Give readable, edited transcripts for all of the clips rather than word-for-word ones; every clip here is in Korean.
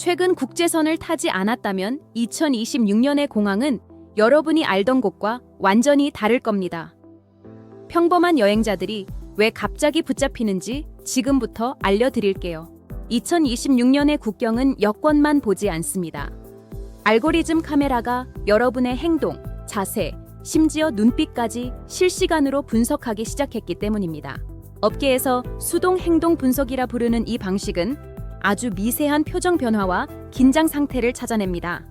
최근 국제선을 타지 않았다면 2026년의 공항은 여러분이 알던 곳과 완전히 다를 겁니다. 평범한 여행자들이 왜 갑자기 붙잡히는지 지금부터 알려드릴게요. 2026년의 국경은 여권만 보지 않습니다. 알고리즘 카메라가 여러분의 행동, 자세, 심지어 눈빛까지 실시간으로 분석하기 시작했기 때문입니다. 업계에서 수동 행동 분석이라 부르는 이 방식은 아주 미세한 표정 변화와 긴장 상태를 찾아냅니다.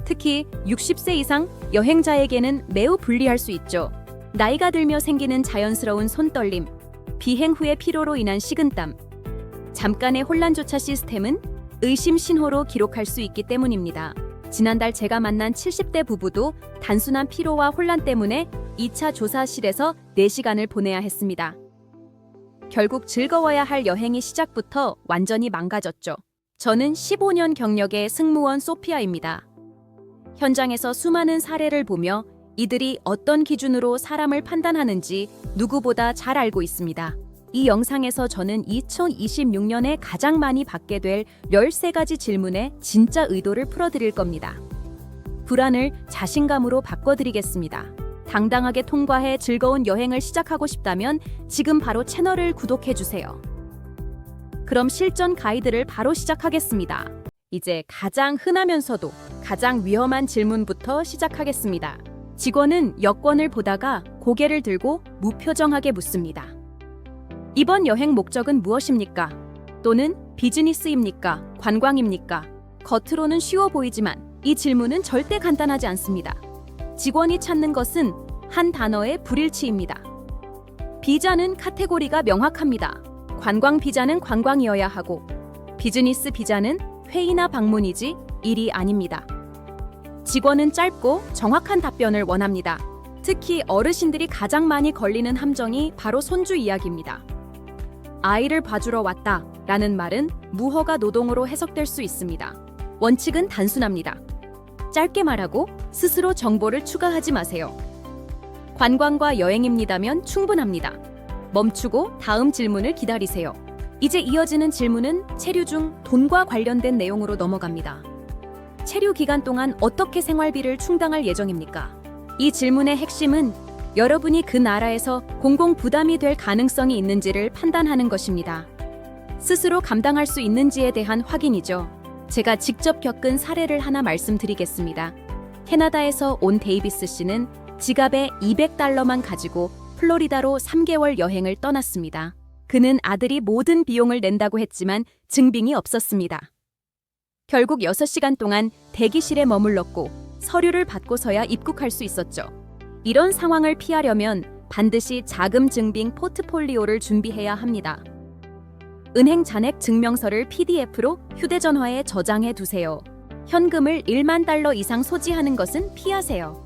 특히 60세 이상 여행자에게는 매우 불리할 수 있죠. 나이가 들며 생기는 자연스러운 손떨림, 비행 후의 피로로 인한 식은땀, 잠깐의 혼란조차 시스템은 의심 신호로 기록할 수 있기 때문입니다. 지난달 제가 만난 70대 부부도 단순한 피로와 혼란 때문에 2차 조사실에서 4시간을 보내야 했습니다. 결국 즐거워야 할 여행이 시작부터 완전히 망가졌죠. 저는 15년 경력의 승무원 소피아입니다. 현장에서 수많은 사례를 보며 이들이 어떤 기준으로 사람을 판단하는지 누구보다 잘 알고 있습니다. 이 영상에서 저는 2026년에 가장 많이 받게 될 13가지 질문의 진짜 의도를 풀어드릴 겁니다. 불안을 자신감으로 바꿔드리겠습니다. 당당하게 통과해 즐거운 여행을 시작하고 싶다면 지금 바로 채널을 구독해주세요. 그럼 실전 가이드를 바로 시작하겠습니다. 이제 가장 흔하면서도 가장 위험한 질문부터 시작하겠습니다. 직원은 여권을 보다가 고개를 들고 무표정하게 묻습니다. 이번 여행 목적은 무엇입니까? 또는 비즈니스입니까? 관광입니까? 겉으로는 쉬워 보이지만 이 질문은 절대 간단하지 않습니다. 직원이 찾는 것은 한 단어의 불일치입니다. 비자는 카테고리가 명확합니다. 관광 비자는 관광이어야 하고 비즈니스 비자는 회의나 방문이지 일이 아닙니다. 직원은 짧고 정확한 답변을 원합니다. 특히 어르신들이 가장 많이 걸리는 함정이 바로 손주 이야기입니다. 아이를 봐주러 왔다 라는 말은 무허가 노동으로 해석될 수 있습니다. 원칙은 단순합니다. 짧게 말하고 스스로 정보를 추가하지 마세요. 관광과 여행입니다면 충분합니다. 멈추고 다음 질문을 기다리세요. 이제 이어지는 질문은 체류 중 돈과 관련된 내용으로 넘어갑니다. 체류 기간 동안 어떻게 생활비를 충당할 예정입니까? 이 질문의 핵심은 여러분이 그 나라에서 공공 부담이 될 가능성이 있는지를 판단하는 것입니다. 스스로 감당할 수 있는지에 대한 확인이죠. 제가 직접 겪은 사례를 하나 말씀드리겠습니다. 캐나다에서 온 데이비스 씨는 지갑에 $200만 가지고 플로리다로 3개월 여행을 떠났습니다. 그는 아들이 모든 비용을 낸다고 했지만 증빙이 없었습니다. 결국 6시간 동안 대기실에 머물렀고 서류를 받고서야 입국할 수 있었죠. 이런 상황을 피하려면 반드시 자금 증빙 포트폴리오를 준비해야 합니다. 은행 잔액 증명서를 PDF로 휴대전화에 저장해 두세요. 현금을 $10,000,000 이상 소지하는 것은 피하세요.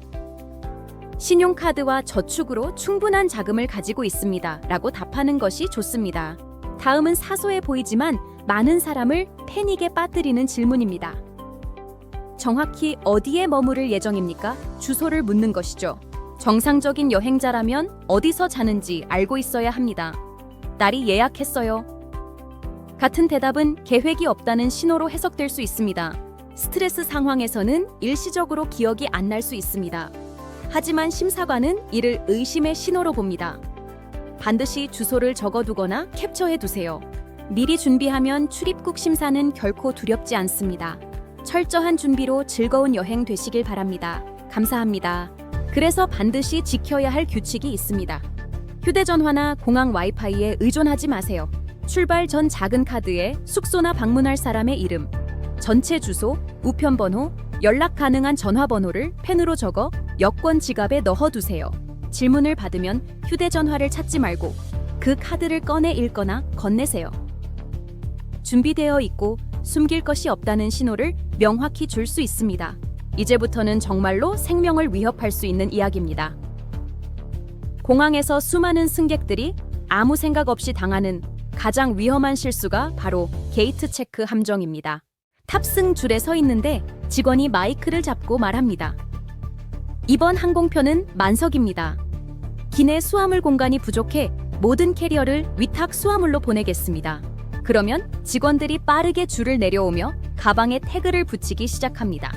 신용카드와 저축으로 충분한 자금을 가지고 있습니다. 라고 답하는 것이 좋습니다. 다음은 사소해 보이지만 많은 사람을 패닉에 빠뜨리는 질문입니다. 정확히 어디에 머무를 예정입니까? 주소를 묻는 것이죠. 정상적인 여행자라면 어디서 자는지 알고 있어야 합니다. 날이 예약했어요. 같은 대답은 계획이 없다는 신호로 해석될 수 있습니다. 스트레스 상황에서는 일시적으로 기억이 안 날 수 있습니다. 하지만 심사관은 이를 의심의 신호로 봅니다. 반드시 주소를 적어두거나 캡처해 두세요. 미리 준비하면 출입국 심사는 결코 두렵지 않습니다. 철저한 준비로 즐거운 여행 되시길 바랍니다. 감사합니다. 그래서 반드시 지켜야 할 규칙이 있습니다. 휴대전화나 공항 와이파이에 의존하지 마세요. 출발 전 작은 카드에 숙소나 방문할 사람의 이름, 전체 주소, 우편번호, 연락 가능한 전화번호를 펜으로 적어 여권 지갑에 넣어두세요. 질문을 받으면 휴대전화를 찾지 말고 그 카드를 꺼내 읽거나 건네세요. 준비되어 있고 숨길 것이 없다는 신호를 명확히 줄 수 있습니다. 이제부터는 정말로 생명을 위협할 수 있는 이야기입니다. 공항에서 수많은 승객들이 아무 생각 없이 당하는 가장 위험한 실수가 바로 게이트 체크 함정입니다. 탑승 줄에 서 있는데 직원이 마이크를 잡고 말합니다. 이번 항공편은 만석입니다. 기내 수화물 공간이 부족해 모든 캐리어를 위탁 수화물로 보내겠습니다. 그러면 직원들이 빠르게 줄을 내려오며 가방에 태그를 붙이기 시작합니다.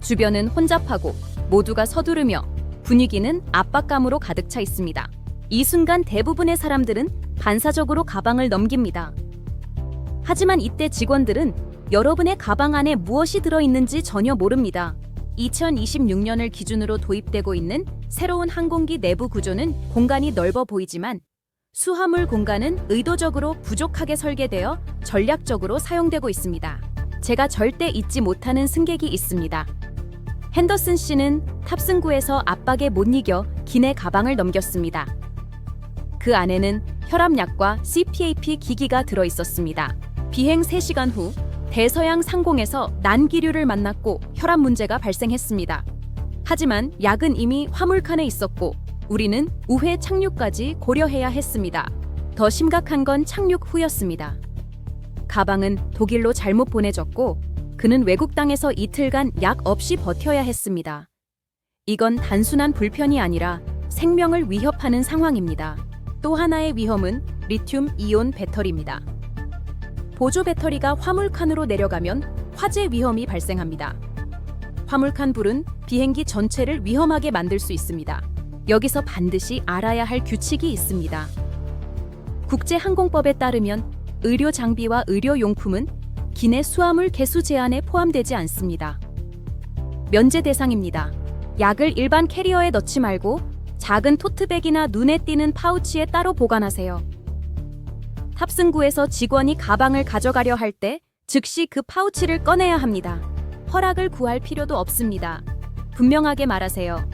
주변은 혼잡하고 모두가 서두르며 분위기는 압박감으로 가득 차 있습니다. 이 순간 대부분의 사람들은 반사적으로 가방을 넘깁니다. 하지만 이때 직원들은 여러분의 가방 안에 무엇이 들어있는지 전혀 모릅니다. 2026년을 기준으로 도입되고 있는 새로운 항공기 내부 구조는 공간이 넓어 보이지만 수화물 공간은 의도적으로 부족하게 설계되어 전략적으로 사용되고 있습니다. 제가 절대 잊지 못하는 승객이 있습니다. 핸더슨 씨는 탑승구에서 압박에 못 이겨 기내 가방을 넘겼습니다. 그 안에는 혈압약과 CPAP 기기가 들어 있었습니다. 비행 3시간 후 대서양 상공에서 난기류를 만났고 혈압 문제가 발생했습니다. 하지만 약은 이미 화물칸에 있었고 우리는 우회 착륙까지 고려해야 했습니다. 더 심각한 건 착륙 후였습니다. 가방은 독일로 잘못 보내졌고 그는 외국 땅에서 이틀간 약 없이 버텨야 했습니다. 이건 단순한 불편이 아니라 생명을 위협하는 상황입니다. 또 하나의 위험은 리튬 이온 배터리입니다. 보조 배터리가 화물칸으로 내려가면 화재 위험이 발생합니다. 화물칸 불은 비행기 전체를 위험하게 만들 수 있습니다. 여기서 반드시 알아야 할 규칙이 있습니다. 국제항공법에 따르면 의료 장비와 의료용품은 기내 수화물 개수 제한에 포함되지 않습니다. 면제 대상입니다. 약을 일반 캐리어에 넣지 말고 작은 토트백이나 눈에 띄는 파우치에 따로 보관하세요. 탑승구에서 직원이 가방을 가져가려 할 때 즉시 그 파우치를 꺼내야 합니다. 허락을 구할 필요도 없습니다. 분명하게 말하세요.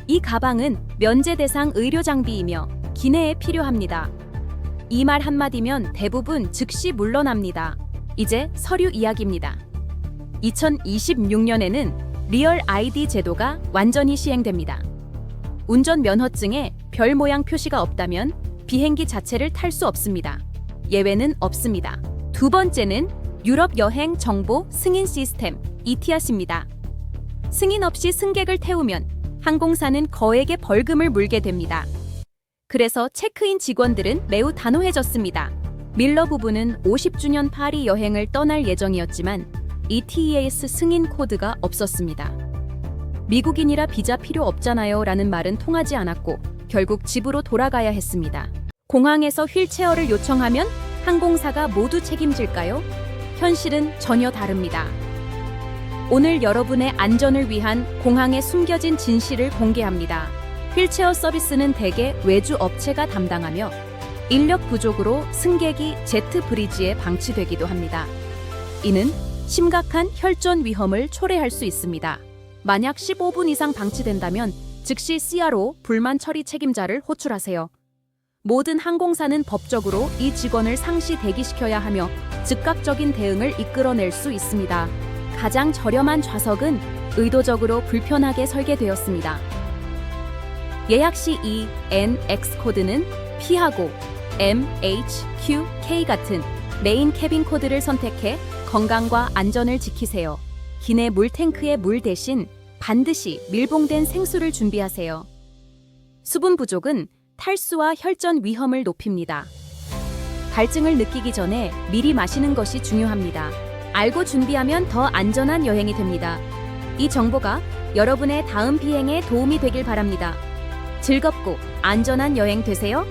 이 가방은 면제 대상 의료 장비이며 기내에 필요합니다. 이 말 한마디면 대부분 즉시 물러납니다. 이제 서류 이야기입니다. 2026년에는 리얼 아이디 제도가 완전히 시행됩니다. 운전 면허증에 별 모양 표시가 없다면 비행기 자체를 탈 수 없습니다. 예외는 없습니다. 두 번째는 유럽 여행 정보 승인 시스템 ETIAS입니다. 승인 없이 승객을 태우면 항공사는 거액의 벌금을 물게 됩니다. 그래서 체크인 직원들은 매우 단호해졌습니다. 밀러 부부는 50주년 파리 여행을 떠날 예정이었지만 ETIAS 승인 코드가 없었습니다. 미국인이라 비자 필요 없잖아요 라는 말은 통하지 않았고 결국 집으로 돌아가야 했습니다. 공항에서 휠체어를 요청하면 항공사가 모두 책임질까요? 현실은 전혀 다릅니다. 오늘 여러분의 안전을 위한 공항에 숨겨진 진실을 공개합니다. 휠체어 서비스는 대개 외주 업체가 담당하며 인력 부족으로 승객이 제트 브리지에 방치되기도 합니다. 이는 심각한 혈전 위험을 초래할 수 있습니다. 만약 15분 이상 방치된다면 즉시 CRO 불만 처리 책임자를 호출하세요. 모든 항공사는 법적으로 이 직원을 상시 대기시켜야 하며 즉각적인 대응을 이끌어낼 수 있습니다. 가장 저렴한 좌석은 의도적으로 불편하게 설계되었습니다. 예약 시 이 NX 코드는 피하고 MHQK 같은 메인 캐빈 코드를 선택해 건강과 안전을 지키세요. 기내 물탱크에 물 대신 반드시 밀봉된 생수를 준비하세요. 수분 부족은 탈수와 혈전 위험을 높입니다. 갈증을 느끼기 전에 미리 마시는 것이 중요합니다. 알고 준비하면 더 안전한 여행이 됩니다. 이 정보가 여러분의 다음 비행에 도움이 되길 바랍니다. 즐겁고 안전한 여행 되세요.